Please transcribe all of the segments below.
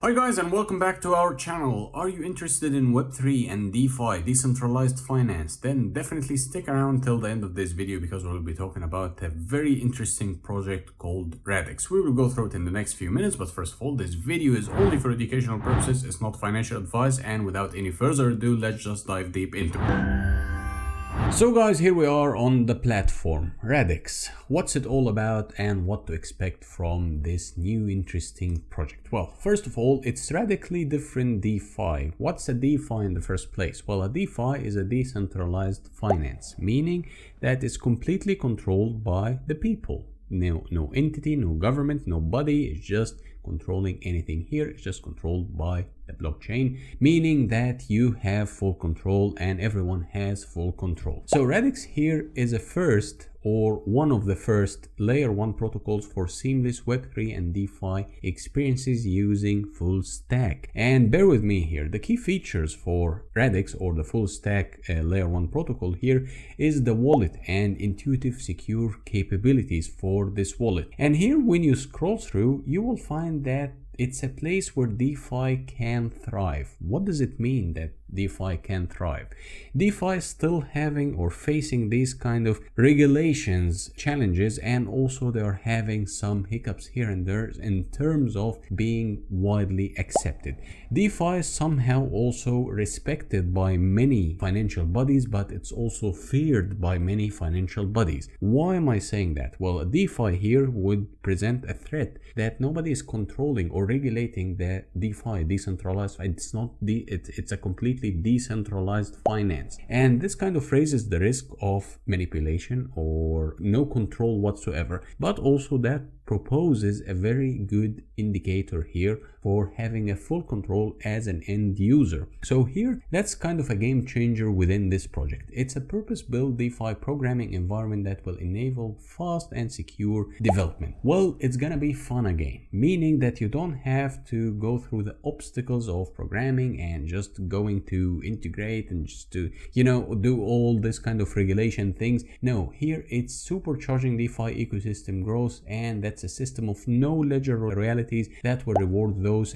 Hi guys, and welcome back to our channel. Are you interested in Web3 and DeFi, decentralized finance? Then definitely stick around till the end of this video because we'll be talking about a very interesting project called Radix. We will go through it in the next few minutes, but first of all, this video is only for educational purposes. It's not financial advice, and without any further ado, let's just dive deep into it. So guys, here we are on the platform Radix. What's it all about and what to expect from this new interesting project? Well, first of all, it's radically different DeFi. What's a DeFi in the first place? Well, a DeFi is a decentralized finance, meaning that it's completely controlled by the people. No entity, no government, nobody is just controlling anything here. It's just controlled by the blockchain, meaning that you have full control and everyone has full control. So Radix here is a first or one of the first layer 1 protocols for seamless Web3 and DeFi experiences using full stack. And bear with me here, the key features for Radix or the full stack layer 1 protocol here is the wallet and intuitive secure capabilities for this wallet. And here when you scroll through, you will find that it's a place where DeFi can thrive. What does it mean that DeFi can thrive? DeFi is still having or facing these kind of regulations, challenges, and also they are having some hiccups here and there in terms of being widely accepted. DeFi is somehow also respected by many financial bodies, but it's also feared by many financial bodies. Why am I saying that? Well, DeFi here would present a threat that nobody is controlling or regulating the DeFi, decentralized. It's a completely decentralized finance, and this kind of raises the risk of manipulation or no control whatsoever, but also that proposes a very good indicator here for having a full control as an end user. So here, that's kind of a game changer within this project. It's a purpose-built DeFi programming environment that will enable fast and secure development. Well, it's gonna be fun again, meaning that you don't have to go through the obstacles of programming and just going to integrate and just to, do all this kind of regulation things. No, here it's supercharging DeFi ecosystem growth, and that's a system of no ledger royalties that will reward those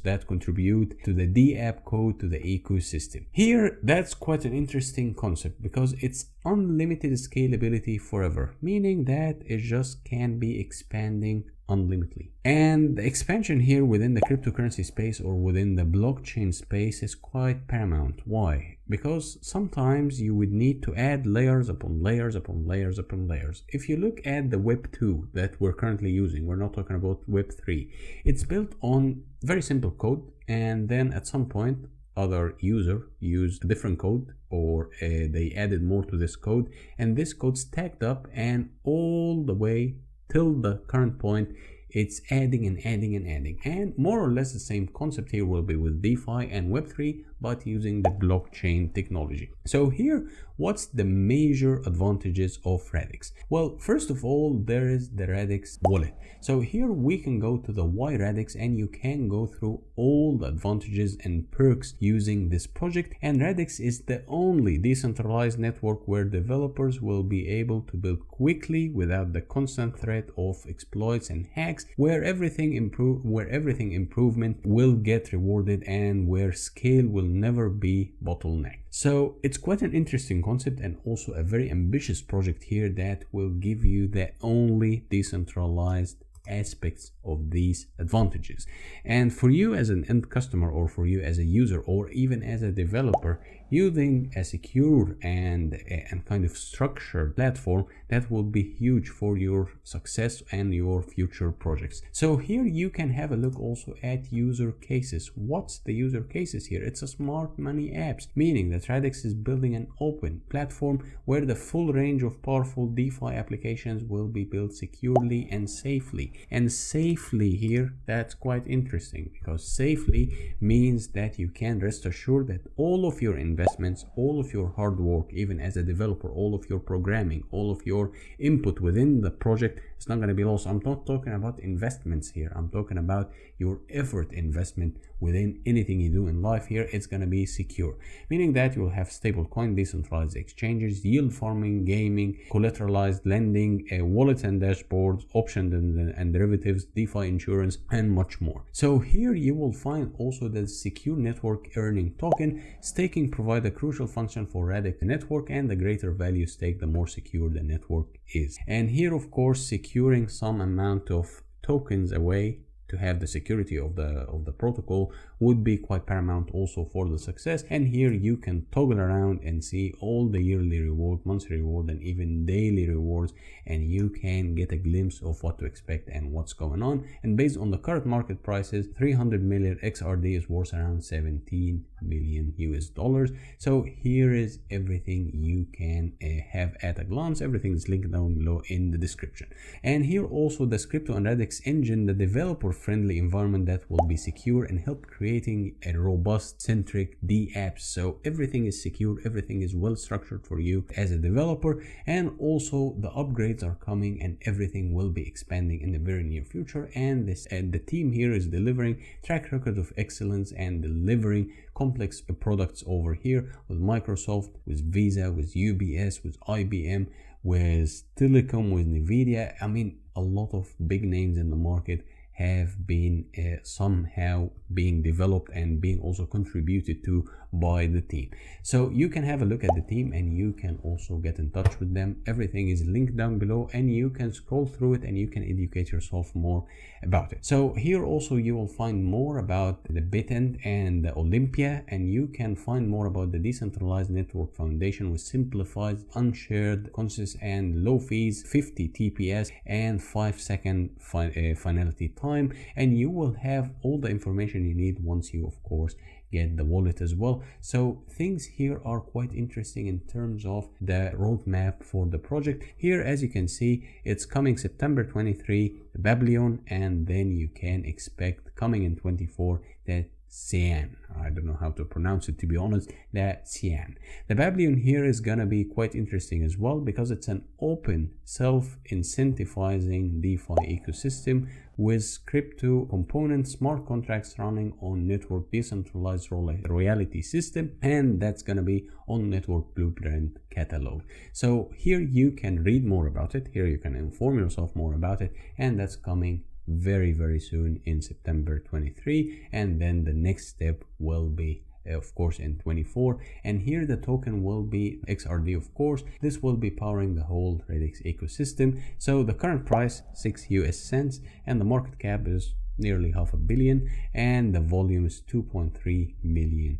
that contribute to the dApp code to the ecosystem. Here, that's quite an interesting concept because it's unlimited scalability forever, meaning that it just can be expanding unlimitedly. And the expansion here within the cryptocurrency space or within the blockchain space is quite paramount. Why? Because sometimes you would need to add layers upon layers upon layers upon layers. If you look at the Web 2 that we're currently using, we're not talking about Web 3. It's built on very simple code, and then at some point other user used a different code, or they added more to this code, and this code stacked up, and all the way till the current point it's adding and adding and adding. And more or less the same concept here will be with DeFi and Web3, but using the blockchain technology. So here, what's the major advantages of Radix? Well, first of all, there is the Radix wallet. So here we can go to the Why Radix, and you can go through all the advantages and perks using this project. And Radix is the only decentralized network where developers will be able to build quickly without the constant threat of exploits and hacks, where everything improvement will get rewarded and where scale will never be bottlenecked. So it's quite an interesting concept and also a very ambitious project here that will give you the only decentralized aspects of these advantages. And for you as an end customer, or for you as a user, or even as a developer, using a secure and kind of structured platform, that will be huge for your success and your future projects. So here you can have a look also at user cases. What's the user cases here? It's a smart money apps, meaning that Radix is building an open platform where the full range of powerful DeFi applications will be built securely and safely. And safely here, that's quite interesting, because safely means that you can rest assured that all of your investments, all of your hard work, even as a developer, all of your programming, all of your input within the project It's not going to be lost. I'm not talking about investments here. I'm talking about your effort investment within anything you do in life. Here it's going to be secure, meaning that you will have stable coin, decentralized exchanges, yield farming, gaming, collateralized lending, wallet and dashboards, options and derivatives, DeFi insurance, and much more. So here you will find also the secure network earning token. Staking provide a crucial function for Radix network, and the greater value stake, the more secure the network is. And here, of course, securing some amount of tokens away to have the security of the protocol would be quite paramount also for the success. And here you can toggle around and see all the yearly reward, monthly reward, and even daily rewards, and you can get a glimpse of what to expect and what's going on. And based on the current market prices, 300 million XRD is worth around 17 million US dollars. So here is everything you can have at a glance. Everything is linked down below in the description. And here also the Crypto and Radix engine, the developer friendly environment that will be secure and help creating a robust centric dApp. So everything is secure, everything is well structured for you as a developer, and also the upgrades are coming and everything will be expanding in the very near future. And the team here is delivering track record of excellence and delivering complex products over here with Microsoft, with Visa, with UBS, with IBM, with Telecom, with Nvidia. I mean, a lot of big names in the market have been somehow being developed and being also contributed to by the team. So you can have a look at the team and you can also get in touch with them. Everything is linked down below and you can scroll through it and you can educate yourself more about it. So here also you will find more about the Bitend and the Olympia, and you can find more about the Decentralized Network Foundation with simplified, unshared, conscious and low fees, 50 TPS and 5-second finality time, and you will have all the information you need once you of course get the wallet as well. So things here are quite interesting in terms of the roadmap for the project. Here as you can see, it's coming September 23, the Babylon, and then you can expect coming in 24 that Cyan. I don't know how to pronounce it, to be honest, that Cyan. The Babylon here is gonna be quite interesting as well because it's an open self-incentivizing DeFi ecosystem with crypto components, smart contracts running on network decentralized royalty system, and that's gonna be on network blueprint catalog. So here you can read more about it, here you can inform yourself more about it, and that's coming very soon in September 23, and then the next step will be of course in 24, and here the token will be XRD. Of course this will be powering the whole Radix ecosystem. So the current price 6 US cents and the market cap is nearly $500 million and the volume is $2.3 million.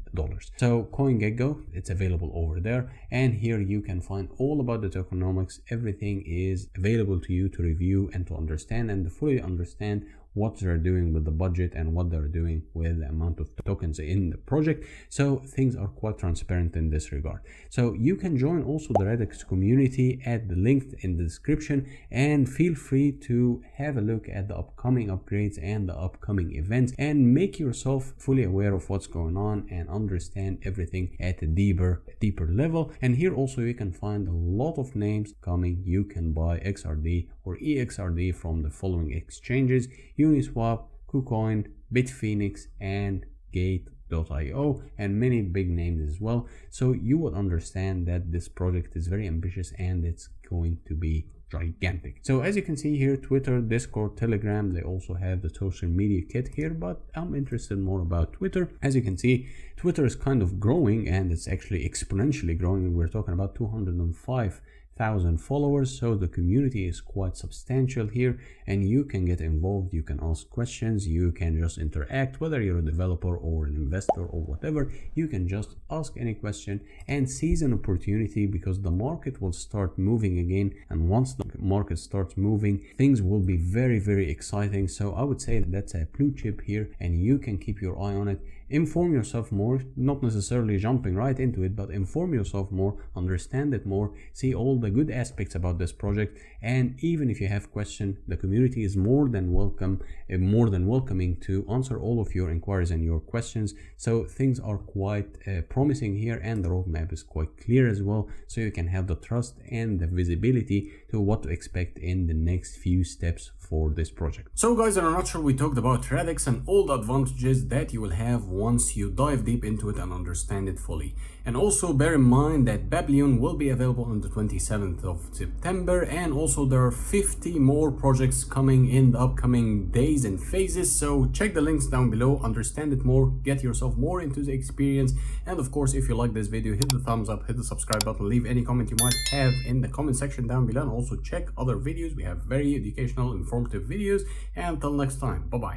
So CoinGecko, it's available over there, and here you can find all about the tokenomics. Everything is available to you to review and to understand and to fully understand what they're doing with the budget and what they're doing with the amount of tokens in the project. So things are quite transparent in this regard. So you can join also the Radix community at the link in the description, and feel free to have a look at the upcoming upgrades and the upcoming events and make yourself fully aware of what's going on and understand everything at a deeper level. And here also you can find a lot of names coming. You can buy XRD or EXRD from the following exchanges: Uniswap, KuCoin, Bitfinex, and Gate.io, and many big names as well. So you will understand that this project is very ambitious and it's going to be gigantic. So as you can see here, Twitter, Discord, Telegram, they also have the social media kit here, but I'm interested more about Twitter. As you can see, Twitter is kind of growing and it's actually exponentially growing. We're talking about 205,000 followers, so the community is quite substantial here, and you can get involved, you can ask questions, you can just interact, whether you're a developer or an investor or whatever. You can just ask any question and seize an opportunity, because the market will start moving again, and once the market starts moving, things will be very exciting. So I would say that's a blue chip here, and you can keep your eye on it. Inform yourself more, not necessarily jumping right into it, but inform yourself more, understand it more, see all the good aspects about this project. And even if you have questions, the community is more than welcoming to answer all of your inquiries and your questions. So things are quite promising here, and the roadmap is quite clear as well, so you can have the trust and the visibility to what to expect in the next few steps for this project. So guys, in a nutshell, we talked about Radix and all the advantages that you will have once you dive deep into it and understand it fully. And also bear in mind that Babylon will be available on the 27th of September, and also there are 50 more projects coming in the upcoming days and phases. So check the links down below, understand it more, get yourself more into the experience. And of course, if you like this video, hit the thumbs up, hit the subscribe button, leave any comment you might have in the comment section down below, and also check other videos. We have very educational, informative videos. And until next time, bye bye.